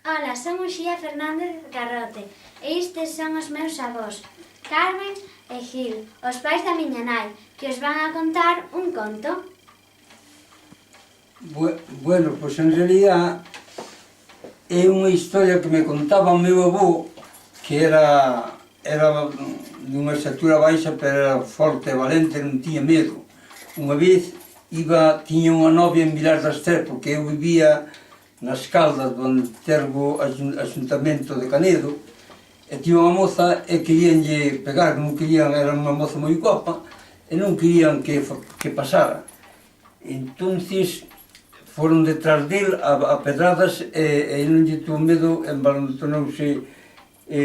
Ola, son Uxía Fernández Garrote e estes son os meus avós, Carmen e Gil, os pais da miña nai, que os van a contar un conto. Bueno, pois en realidad é unha historia que me contaba o meu avó, que era dunha estatura baixa, pero era forte e valente, non tiña medo. Unha vez tiña unha novia en Vilar das Tres, porque eu vivía nas Caldas, onde tergo Axuntamento de Canedo, e tiña unha moza e queríanlle pegar, non querían, era unha moza moi guapa, e non querían que pasara. Entonces foron detrás del a pedradas e non lle tuvo medo, envalentonouse e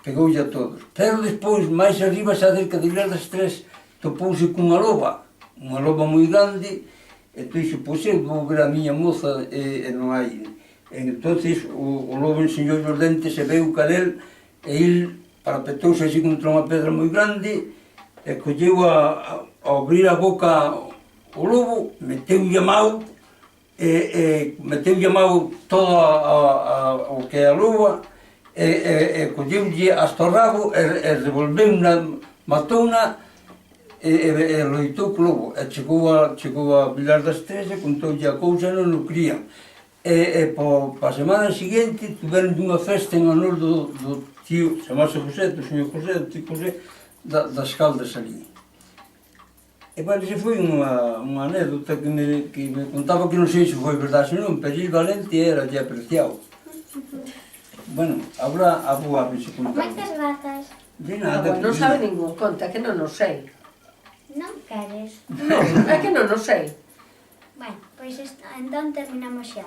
pegoulle a todos. Pero despois, máis arriba, xa cerca de Vilar das Tres, topouse cunha loba moi grande, e dixo, pois eu vou ver a miña moza e non hai. Entonces o lobo enseñou os dentes e veu ca del, e il parapetouse así contra unha pedra moi grande e colleu a abrir a boca o lobo, meteulle a mão todo o que é a loba e colleulle hasta o rabo e revolveuna, matouna e loitou co lobo. E chegou a Vilar das Tres e contoulle a cousa, non o crían. E pa semana seguinte tiveron unha festa en honor do tío, chamase José, do señor José, do tío José, das Caldas ali. E bueno, esa foi unha anécdota que me contaba, que non sei se foi verdade ou non, pero el valente era lle apreciado. Bueno, agora a boa a ver se contamos. Moitas grazas. De nada. Non sabe ningún, conta, que non o sei. Non queres? Non, é que non o sei. Bueno, pois entón terminamos xa.